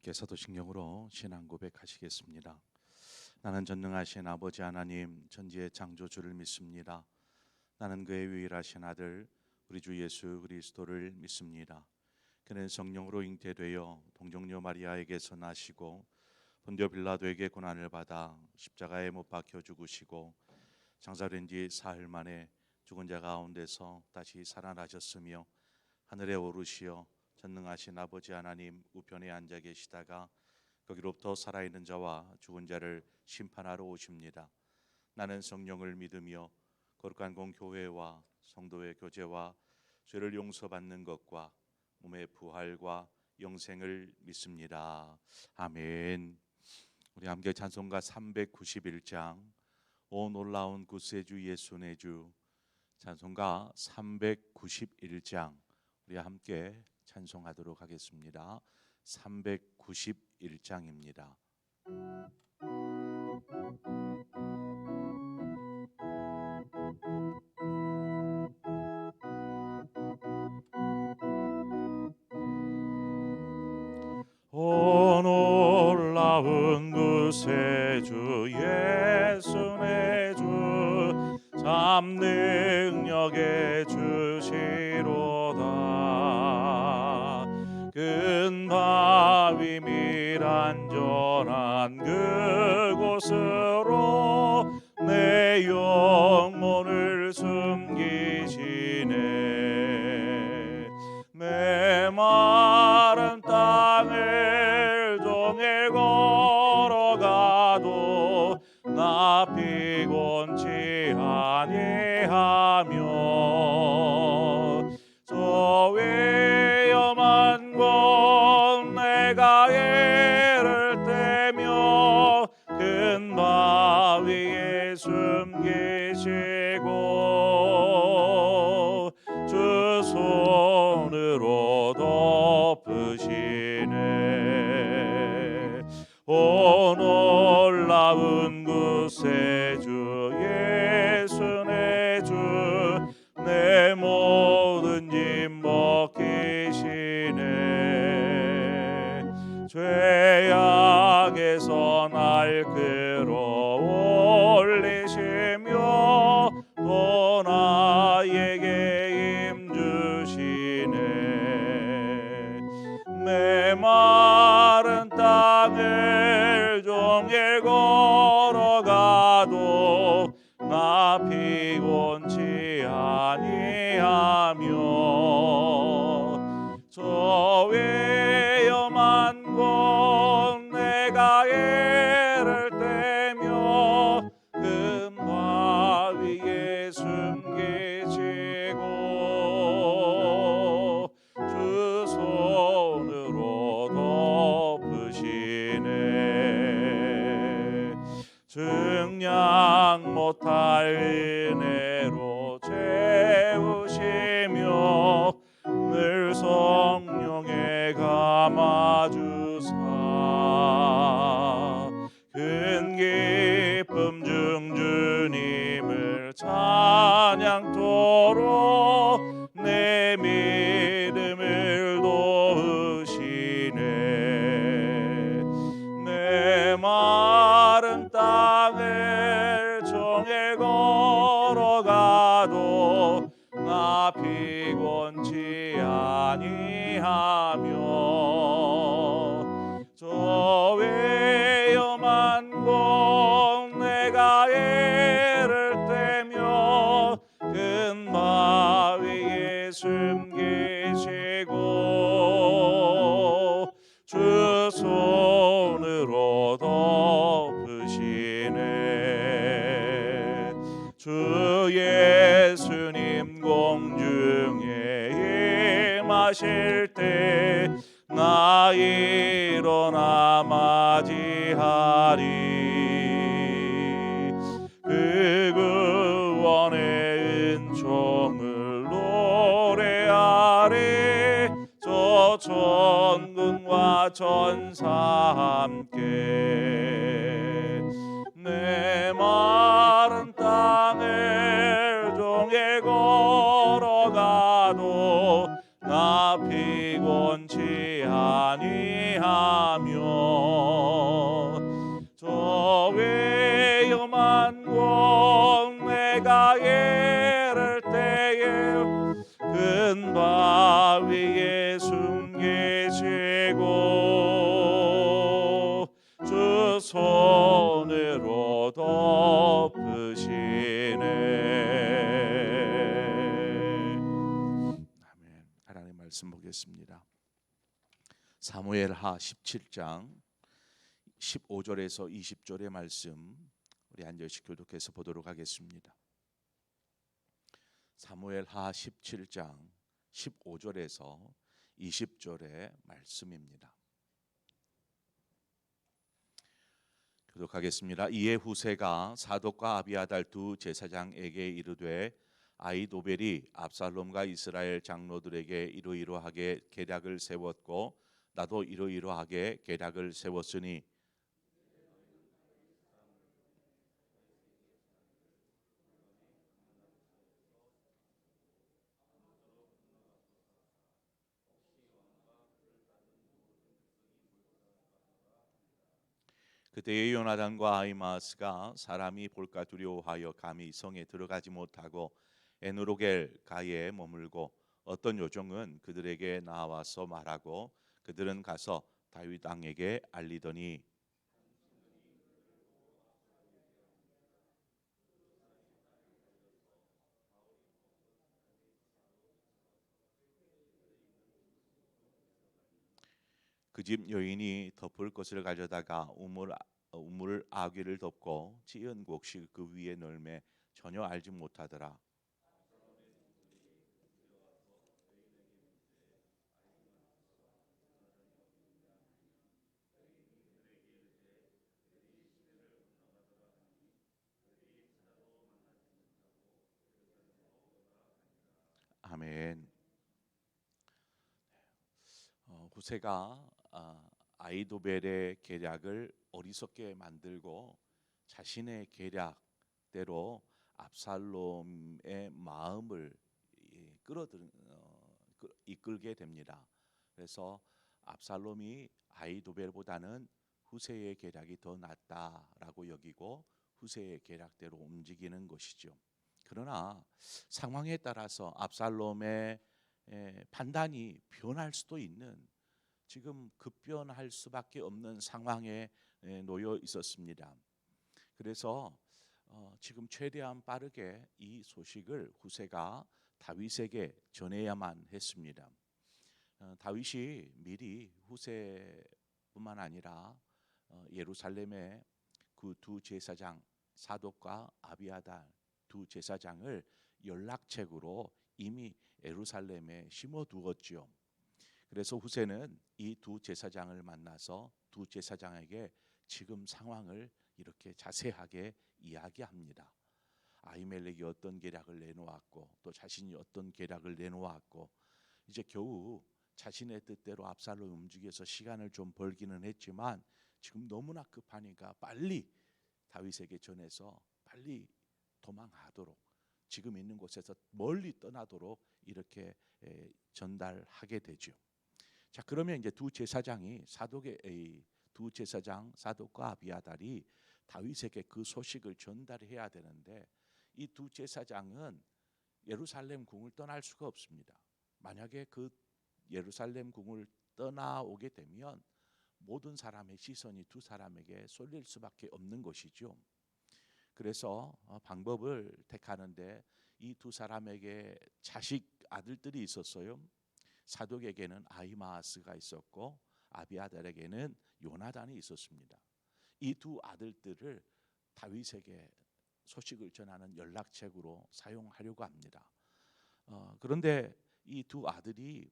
함께 사도신경으로 신앙 고백하시겠습니다. 나는 전능하신 아버지 하나님 천지의 창조주를 믿습니다. 나는 그의 유일하신 아들 우리 주 예수 그리스도를 믿습니다. 그는 성령으로 잉태되어 동정녀 마리아에게서 나시고 본디오 빌라도에게 고난을 받아 십자가에 못 박혀 죽으시고 장사된 지 사흘 만에 죽은 자 가운데서 다시 살아나셨으며 하늘에 오르시어 전능하신 아버지 하나님 우편에 앉아 계시다가 거기로부터 살아있는 자와 죽은 자를 심판하러 오십니다. 나는 성령을 믿으며 거룩한 공교회와 성도의 교제와 죄를 용서받는 것과 몸의 부활과 영생을 믿습니다. 아멘. 우리 함께 찬송가 391장 오 놀라운 구세주 예수 내 주, 찬송가 391장 우리 함께 찬송하도록 하겠습니다. 391장입니다. 오 놀라운 구세주 예수 내 주, 참 능력의 주시로다. 큰 바위 밀 안전한 그곳으로 내 영혼을 숨기시네. 내 마른 땅을 종일 걸어가도 나 피곤치 아니하며 저 위험한 곳 내가 애를 떼며 큰 바위에 숨기시고 주 손으로 덮으시네. 오 놀라운 구세주 예수 내 주, 내 모든 짐 벗기시네. 죄악에서 날 끌어올리시며 또 나에게 힘 주시네. 내 마른 땅을 종일 걸어가도 나 피곤치 아니하며 저 위험한 곳 내가 애를 떼며 큰 바위에 숨기시고 주 손으로 덮으시네. 증량 못할 은혜로 채우시며 늘 성령에 감아주사 큰 기쁨 중 주님을 찬양토록 내 믿음을 도우시네. 내 마른 땅을 종일 걸어가도 나 피곤치 아니하며 저 위험한 곳 내가 애를 떼며 큰 바위에 숨기시고 주 손으로 덮으시네. 주 예수님 공중에 임하실 때 나 일어나 맞이하리. 그 구원의 은총을 노래하리. 저 천군과 천사 함께 내 마른 땅을 종일 걸어가도 나 피곤치 아니하며 손으로 덮으시네. 아멘. 하나님 말씀 보겠습니다. 사무엘하 17장 15절에서 20절의 말씀 우리 한 절씩 교독해서 보도록 하겠습니다. 사무엘하 17장 15절에서 20절의 말씀입니다. 교독하겠습니다. 이에 후세가 사독과 아비아달 두 제사장에게 이르되 아히도벨이 압살롬과 이스라엘 장로들에게 이러이러하게 계략을 세웠고 나도 이러이러하게 계략을 세웠으니 그때의 요나단과 아히마스가 사람이 볼까 두려워하여 감히 성에 들어가지 못하고 에누로겔 가에 머물고 어떤 요종은 그들에게 나와서 말하고 그들은 가서 다윗 왕에게 알리더니 그 집 여인이 덮을 것을 가져다가 우물 아귀를 덮고 찌은 곡식 그 위에 널매 전혀 알지 못하더라. 아멘. 후세가 아히도벨의 계략을 어리석게 만들고 자신의 계략대로 압살롬의 마음을 이끌게 됩니다. 그래서 압살롬이 아히도벨보다는 후세의 계략이 더 낫다라고 여기고 후세의 계략대로 움직이는 것이죠. 그러나 상황에 따라서 압살롬의 판단이 변할 수도 있는 지금 급변할 수밖에 없는 상황에 놓여 있었습니다. 그래서 지금 최대한 빠르게 이 소식을 후세가 다윗에게 전해야만 했습니다. 다윗이 미리 후세뿐만 아니라 예루살렘의 그 두 제사장 사독과 아비아달 두 제사장을 연락책으로 이미 예루살렘에 심어두었지요. 그래서 후세는 이 두 제사장을 만나서 두 제사장에게 지금 상황을 이렇게 자세하게 이야기합니다. 아히멜렉이 어떤 계략을 내놓았고 또 자신이 어떤 계략을 내놓았고 이제 겨우 자신의 뜻대로 압살롬이 움직여서 시간을 좀 벌기는 했지만 지금 너무나 급하니까 빨리 다윗에게 전해서 빨리 도망하도록 지금 있는 곳에서 멀리 떠나도록 이렇게 전달하게 되죠. 자, 그러면 이제 두 제사장이 두 제사장 사독과 아비아달이 다윗에게 그 소식을 전달해야 되는데 이 두 제사장은 예루살렘 궁을 떠날 수가 없습니다. 만약에 그 예루살렘 궁을 떠나오게 되면 모든 사람의 시선이 두 사람에게 쏠릴 수밖에 없는 것이죠. 그래서 방법을 택하는데 이 두 사람에게 자식 아들들이 있었어요. 사독에게는 아히마아스가 있었고 아비아달에게는 요나단이 있었습니다. 이 두 아들들을 다윗에게 소식을 전하는 연락책으로 사용하려고 합니다. 그런데 이 두 아들이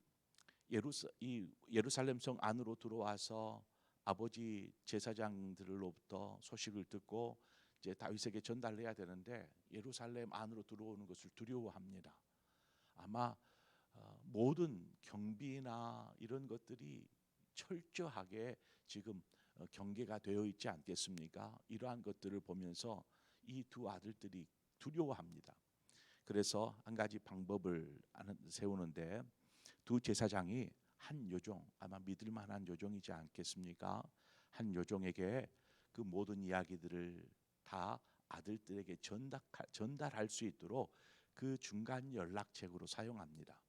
예루살렘 성 안으로 들어와서 아버지 제사장들로부터 소식을 듣고 이제 다윗에게 전달해야 되는데 예루살렘 안으로 들어오는 것을 두려워합니다. 아마 모든 경비나 이런 것들이 철저하게 지금 경계가 되어 있지 않겠습니까? 이러한 것들을 보면서 이 두 아들들이 두려워합니다. 그래서 한 가지 방법을 세우는데 두 제사장이 한 요종, 아마 믿을 만한 요종이지 않겠습니까? 한 요종에게 그 모든 이야기들을 다 아들들에게 전달할 수 있도록 그 중간 연락책으로 사용합니다.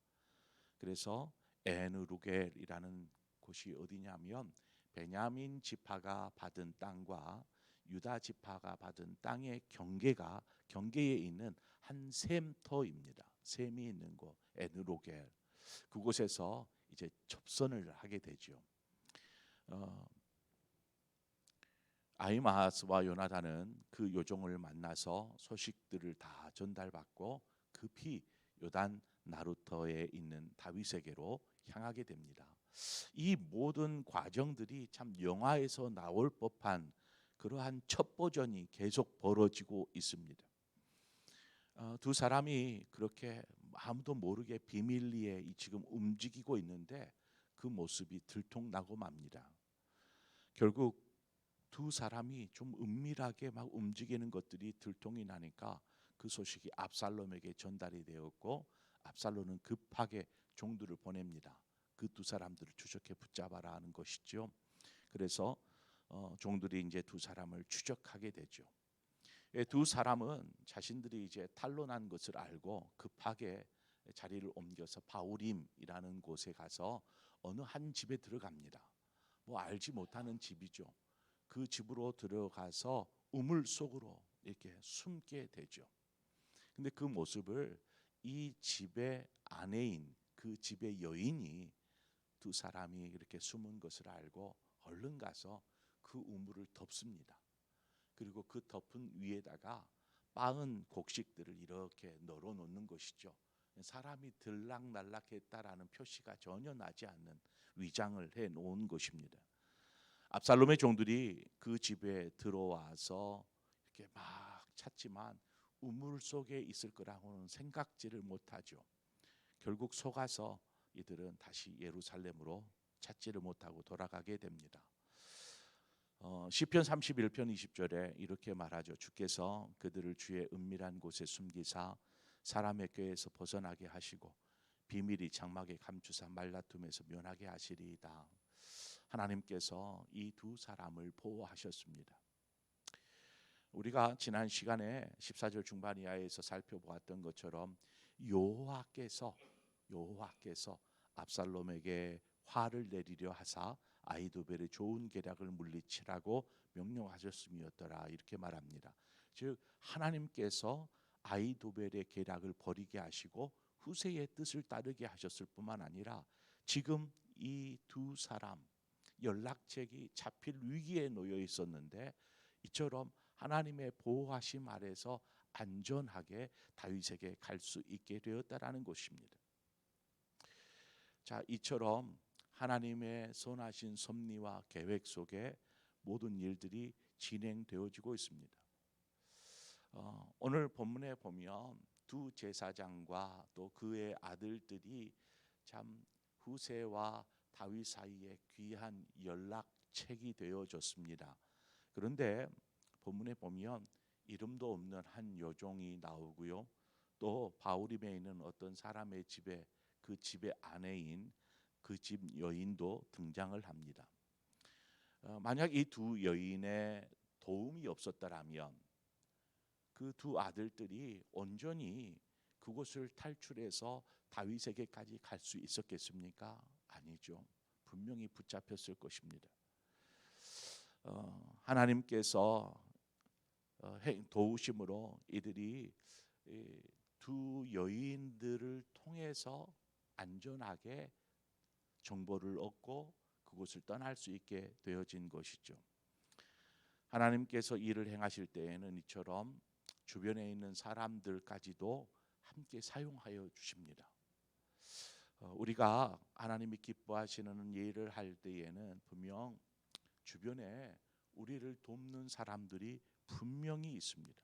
그래서 에누루겔이라는 곳이 어디냐면 베냐민 지파가 받은 땅과 유다 지파가 받은 땅의 경계에 있는 한 셈터입니다. 셈이 있는 곳 에누로겔, 그곳에서 이제 접선을 하게 되죠. 아히마아스와 요나단은 그 요종을 만나서 소식들을 다 전달받고 급히 요단 나루터에 있는 다윗에게로 향하게 됩니다. 이 모든 과정들이 참 영화에서 나올 법한 그러한 첩보전이 계속 벌어지고 있습니다. 두 사람이 그렇게 아무도 모르게 비밀리에 지금 움직이고 있는데 그 모습이 들통나고 맙니다. 결국 두 사람이 좀 은밀하게 막 움직이는 것들이 들통이 나니까 그 소식이 압살롬에게 전달이 되었고, 압살롬은 급하게 종들을 보냅니다. 그 두 사람들을 추적해 붙잡아라 하는 것이죠. 그래서 종들이 이제 두 사람을 추적하게 되죠. 두 사람은 자신들이 이제 탄로난 것을 알고 급하게 자리를 옮겨서 바우림이라는 곳에 가서 어느 한 집에 들어갑니다. 뭐 알지 못하는 집이죠. 그 집으로 들어가서 우물 속으로 이렇게 숨게 되죠. 근데 그 모습을 이 집의 아내인 그 집의 여인이 두 사람이 이렇게 숨은 것을 알고 얼른 가서 그 우물을 덮습니다. 그리고 그 덮은 위에다가 빻은 곡식들을 이렇게 널어 놓는 것이죠. 사람이 들락날락했다라는 표시가 전혀 나지 않는 위장을 해 놓은 것입니다. 압살롬의 종들이 그 집에 들어와서 이렇게 막 찾지만 우물 속에 있을 거라고는 생각지를 못하죠. 결국 속아서 이들은 다시 예루살렘으로 찾지를 못하고 돌아가게 됩니다. 시편 31편 20절에 이렇게 말하죠. 주께서 그들을 주의 은밀한 곳에 숨기사 사람의 꾀에서 벗어나게 하시고 비밀이 장막에 감추사 말다툼에서 면하게 하시리이다. 하나님께서 이 두 사람을 보호하셨습니다. 우리가 지난 시간에 14절 중반 이하에서 살펴보았던 것처럼 여호와께서 압살롬에게 화를 내리려 하사 아히도벨의 좋은 계략을 물리치라고 명령하셨음이었더라, 이렇게 말합니다. 즉 하나님께서 아히도벨의 계략을 버리게 하시고 후세의 뜻을 따르게 하셨을 뿐만 아니라 지금 이 두 사람 연락책이 잡힐 위기에 놓여 있었는데 이처럼 하나님의 보호하심 아래서 안전하게 다윗에게 갈 수 있게 되었다라는 것입니다. 자, 이처럼 하나님의 선하신 섭리와 계획 속에 모든 일들이 진행되어지고 있습니다. 오늘 본문에 보면 두 제사장과 또 그의 아들들이 참 후세와 다윗 사이에 귀한 연락책이 되어졌습니다. 그런데 본문에 보면 이름도 없는 한 여종이 나오고요. 또 바우림에 있는 어떤 사람의 집에 그 집의 아내인 그 집 여인도 등장을 합니다. 만약 이 두 여인의 도움이 없었더라면 그 두 아들들이 온전히 그곳을 탈출해서 다윗에게까지 갈 수 있었겠습니까? 아니죠. 분명히 붙잡혔을 것입니다. 하나님께서 도우심으로 이들이 두 여인들을 통해서 안전하게 정보를 얻고 그곳을 떠날 수 있게 되어진 것이죠. 하나님께서 일을 행하실 때에는 이처럼 주변에 있는 사람들까지도 함께 사용하여 주십니다. 우리가 하나님이 기뻐하시는 일을 할 때에는 분명 주변에 우리를 돕는 사람들이 분명히 있습니다.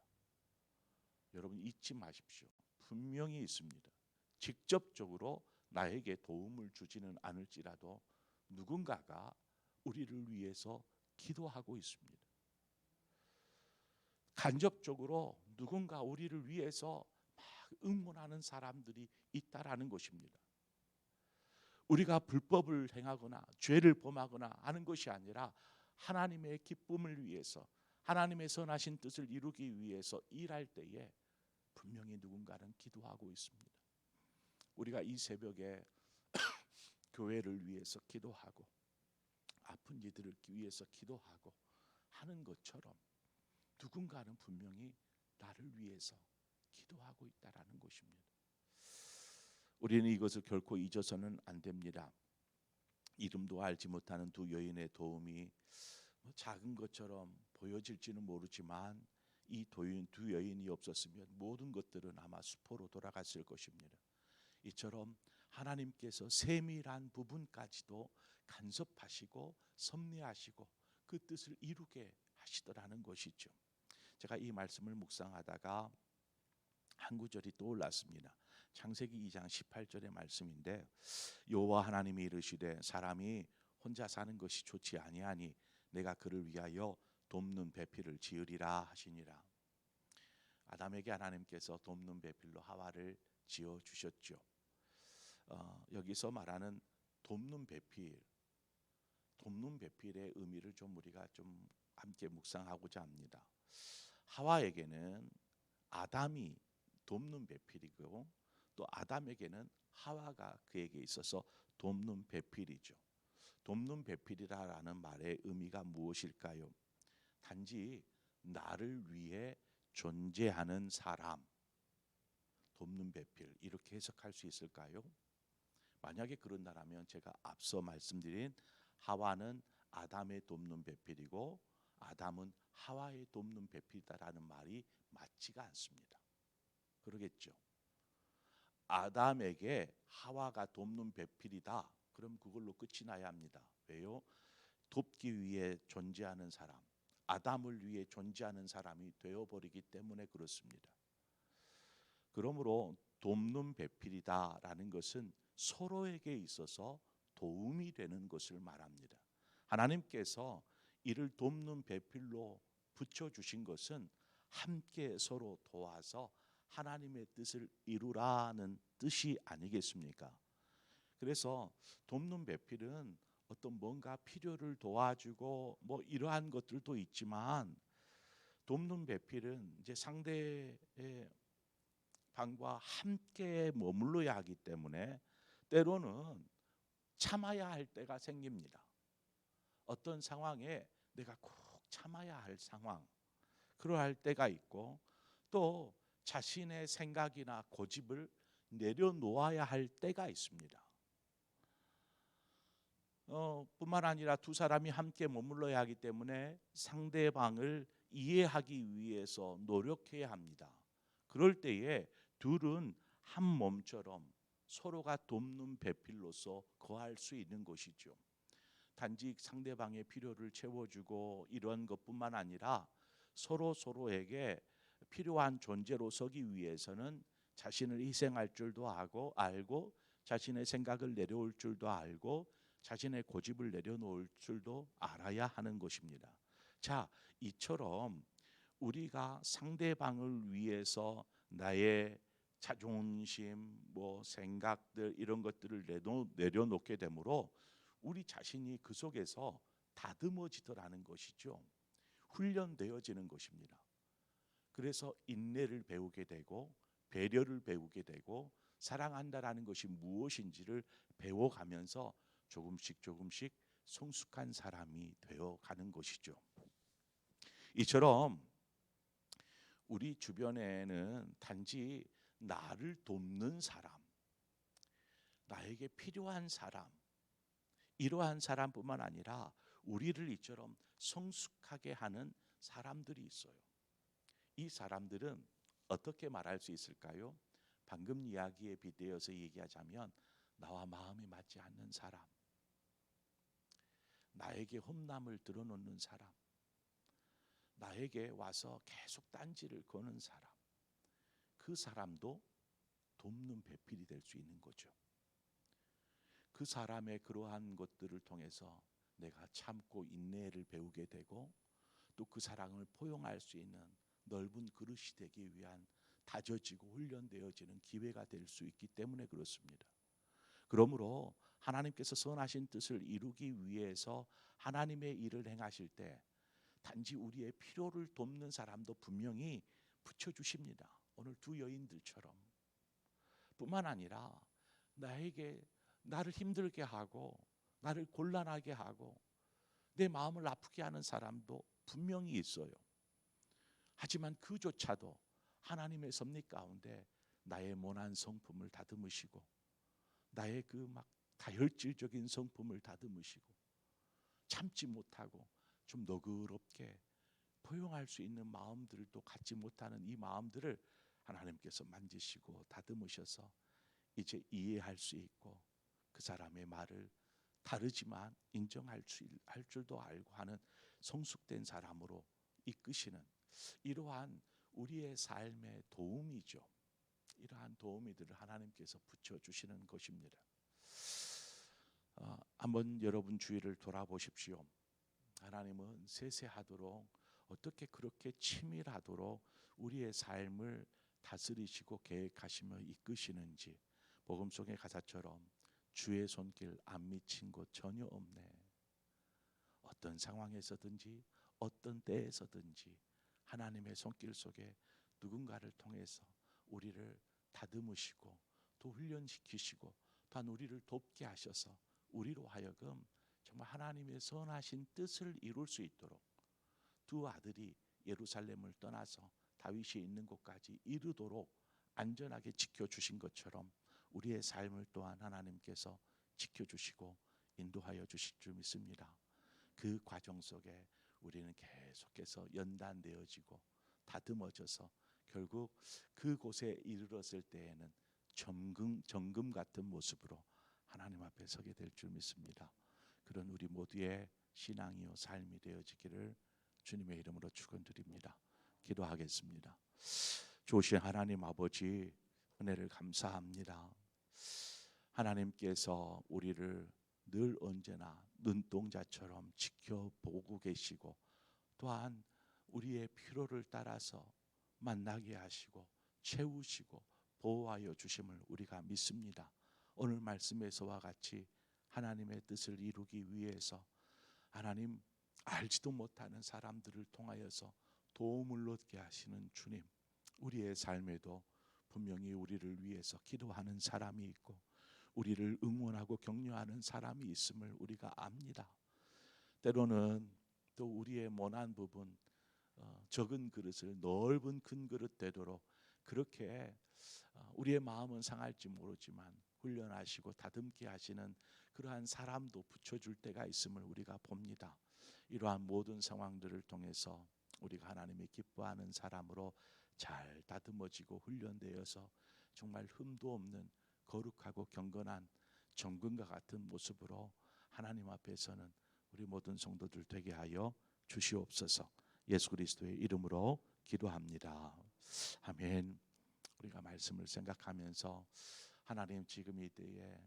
여러분 잊지 마십시오. 분명히 있습니다. 직접적으로 나에게 도움을 주지는 않을지라도 누군가가 우리를 위해서 기도하고 있습니다. 간접적으로 누군가 우리를 위해서 막 응원하는 사람들이 있다라는 것입니다. 우리가 불법을 행하거나 죄를 범하거나 하는 것이 아니라 하나님의 기쁨을 위해서 하나님의 선하신 뜻을 이루기 위해서 일할 때에 분명히 누군가는 기도하고 있습니다. 우리가 이 새벽에 교회를 위해서 기도하고 아픈 이들을 위해서 기도하고 하는 것처럼 누군가는 분명히 나를 위해서 기도하고 있다라는 것입니다. 우리는 이것을 결코 잊어서는 안 됩니다. 이름도 알지 못하는 두 여인의 도움이 작은 것처럼 보여질지는 모르지만 이 두 여인이 없었으면 모든 것들은 아마 수포로 돌아갔을 것입니다. 이처럼 하나님께서 세밀한 부분까지도 간섭하시고 섭리하시고 그 뜻을 이루게 하시더라는 것이죠. 제가 이 말씀을 묵상하다가 한 구절이 떠올랐습니다. 창세기 2장 18절의 말씀인데, 여호와 하나님이 이르시되 사람이 혼자 사는 것이 좋지 아니하니 내가 그를 위하여 돕는 배필을 지으리라 하시니라. 아담에게 하나님께서 돕는 배필로 하와를 지어 주셨죠. 여기서 말하는 돕는 배필, 돕는 배필의 의미를 좀 우리가 좀 함께 묵상하고자 합니다. 하와에게는 아담이 돕는 배필이고 또 아담에게는 하와가 그에게 있어서 돕는 배필이죠. 돕는 배필이라는 말의 의미가 무엇일까요? 단지 나를 위해 존재하는 사람, 돕는 배필, 이렇게 해석할 수 있을까요? 만약에 그런다면 제가 앞서 말씀드린 하와는 아담의 돕는 배필이고 아담은 하와의 돕는 배필이다라는 말이 맞지가 않습니다. 그러겠죠. 아담에게 하와가 돕는 배필이다. 그럼 그걸로 끝이 나야 합니다. 왜요? 돕기 위해 존재하는 사람, 아담을 위해 존재하는 사람이 되어버리기 때문에 그렇습니다. 그러므로 돕는 배필이다라는 것은 서로에게 있어서 도움이 되는 것을 말합니다. 하나님께서 이를 돕는 배필로 붙여주신 것은 함께 서로 도와서 하나님의 뜻을 이루라는 뜻이 아니겠습니까? 그래서 돕는 배필은 어떤 뭔가 필요를 도와주고 뭐 이러한 것들도 있지만, 돕는 배필은 이제 상대의 방과 함께 머물러야 하기 때문에 때로는 참아야 할 때가 생깁니다. 어떤 상황에 내가 꼭 참아야 할 상황, 그러할 때가 있고 또 자신의 생각이나 고집을 내려놓아야 할 때가 있습니다. 뿐만 아니라 두 사람이 함께 머물러야 하기 때문에 상대방을 이해하기 위해서 노력해야 합니다. 그럴 때에 둘은 한 몸처럼 서로가 돕는 배필로서 거할 수 있는 것이죠. 단지 상대방의 필요를 채워주고 이런 것뿐만 아니라 서로에게 필요한 존재로 서기 위해서는 자신을 희생할 줄도 알고 자신의 생각을 내려올 줄도 알고 자신의 고집을 내려놓을 줄도 알아야 하는 것입니다. 자, 이처럼 우리가 상대방을 위해서 나의 자존심, 생각들 이런 것들을 내려놓게 되므로 우리 자신이 그 속에서 다듬어지더라는 것이죠. 훈련되어지는 것입니다. 그래서 인내를 배우게 되고 배려를 배우게 되고 사랑한다라는 것이 무엇인지를 배워가면서 조금씩 성숙한 사람이 되어가는 것이죠. 이처럼 우리 주변에는 단지 나를 돕는 사람, 나에게 필요한 사람, 이러한 사람뿐만 아니라 우리를 이처럼 성숙하게 하는 사람들이 있어요. 이 사람들은 어떻게 말할 수 있을까요? 방금 이야기에 빗대어서 얘기하자면 나와 마음이 맞지 않는 사람, 나에게 험담을 들어놓는 사람, 나에게 와서 계속 딴지를 거는 사람, 그 사람도 돕는 배필이 될 수 있는 거죠. 그 사람의 그러한 것들을 통해서 내가 참고 인내를 배우게 되고 또 그 사랑을 포용할 수 있는 넓은 그릇이 되기 위한 다져지고 훈련되어지는 기회가 될 수 있기 때문에 그렇습니다. 그러므로 하나님께서 선하신 뜻을 이루기 위해서 하나님의 일을 행하실 때 단지 우리의 필요를 돕는 사람도 분명히 붙여주십니다. 오늘 두 여인들처럼. 뿐만 아니라 나를 힘들게 하고 나를 곤란하게 하고 내 마음을 아프게 하는 사람도 분명히 있어요. 하지만 그조차도 하나님의 섭리 가운데 나의 모난 성품을 다듬으시고 나의 그 막 다혈질적인 성품을 다듬으시고 참지 못하고 좀 너그럽게 포용할 수 있는 마음들도 갖지 못하는 이 마음들을 하나님께서 만지시고 다듬으셔서 이제 이해할 수 있고 그 사람의 말을 다르지만 인정할 줄도 알고 하는 성숙된 사람으로 이끄시는 이러한 우리의 삶의 도움이죠. 이러한 도우미들을 하나님께서 붙여주시는 것입니다. 한번 여러분 주위를 돌아보십시오. 하나님은 세세하도록 어떻게 그렇게 치밀하도록 우리의 삶을 다스리시고 계획하시며 이끄시는지 복음 속의 가사처럼 주의 손길 안 미친 곳 전혀 없네. 어떤 상황에서든지 어떤 때에서든지 하나님의 손길 속에 누군가를 통해서 우리를 다듬으시고 또 훈련시키시고 또한 우리를 돕게 하셔서 우리로 하여금 정말 하나님의 선하신 뜻을 이룰 수 있도록 두 아들이 예루살렘을 떠나서 다윗이 있는 곳까지 이르도록 안전하게 지켜주신 것처럼 우리의 삶을 또한 하나님께서 지켜주시고 인도하여 주실 줄 믿습니다. 그 과정 속에 우리는 계속해서 연단되어지고 다듬어져서 결국 그곳에 이르렀을 때에는 정금 같은 모습으로 하나님 앞에 서게 될 줄 믿습니다. 그런 우리 모두의 신앙이요 삶이 되어지기를 주님의 이름으로 축원드립니다. 기도하겠습니다. 좋으신 하나님 아버지, 은혜를 감사합니다. 하나님께서 우리를 늘 언제나 눈동자처럼 지켜보고 계시고 또한 우리의 필요를 따라서 만나게 하시고 채우시고 보호하여 주심을 우리가 믿습니다. 오늘 말씀에서와 같이 하나님의 뜻을 이루기 위해서 하나님 알지도 못하는 사람들을 통하여서 도움을 얻게 하시는 주님, 우리의 삶에도 분명히 우리를 위해서 기도하는 사람이 있고 우리를 응원하고 격려하는 사람이 있음을 우리가 압니다. 때로는 또 우리의 모난 부분, 적은 그릇을 넓은 큰 그릇 되도록 그렇게 우리의 마음은 상할지 모르지만 훈련하시고 다듬게 하시는 그러한 사람도 붙여줄 때가 있음을 우리가 봅니다. 이러한 모든 상황들을 통해서 우리가 하나님이 기뻐하는 사람으로 잘 다듬어지고 훈련되어서 정말 흠도 없는 거룩하고 경건한 정금과 같은 모습으로 하나님 앞에서는 우리 모든 성도들 되게 하여 주시옵소서. 예수 그리스도의 이름으로 기도합니다. 아멘. 우리가 말씀을 생각하면서 하나님 지금 이 때에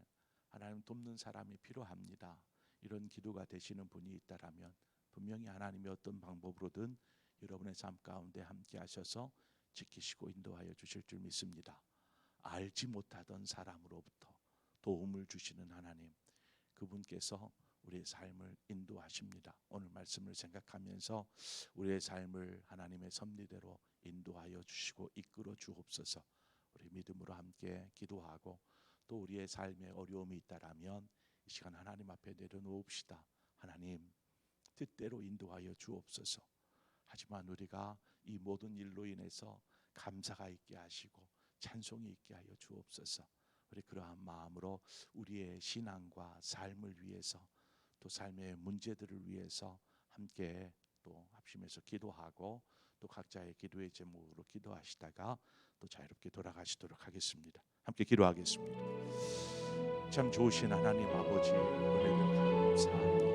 하나님 돕는 사람이 필요합니다. 이런 기도가 되시는 분이 있다라면 분명히 하나님이 어떤 방법으로든 여러분의 삶 가운데 함께 하셔서 지키시고 인도하여 주실 줄 믿습니다. 알지 못하던 사람으로부터 도움을 주시는 하나님, 그분께서 우리의 삶을 인도하십니다. 오늘 말씀을 생각하면서 우리의 삶을 하나님의 섭리대로 인도하여 주시고 이끌어 주옵소서. 우리 믿음으로 함께 기도하고 또 우리의 삶에 어려움이 있다라면 이 시간 하나님 앞에 내려놓읍시다. 하나님 뜻대로 인도하여 주옵소서. 하지만 우리가 이 모든 일로 인해서 감사가 있게 하시고 찬송이 있게 하여 주옵소서. 우리 그러한 마음으로 우리의 신앙과 삶을 위해서 또 삶의 문제들을 위해서 함께 또 합심해서 기도하고 또 각자의 기도의 제목으로 기도하시다가 또 자유롭게 돌아가시도록 하겠습니다. 함께 기도하겠습니다. 참 좋으신 하나님 아버지, 은혜를 감사합니다.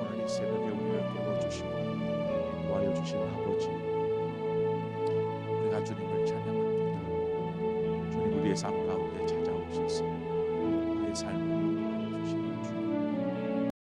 오늘 이 새벽에 우리를 깨워주시고 인도하여 주신 아버지, 우리가 주님을 찬양합니다. 주님, 우리의 삶 가운데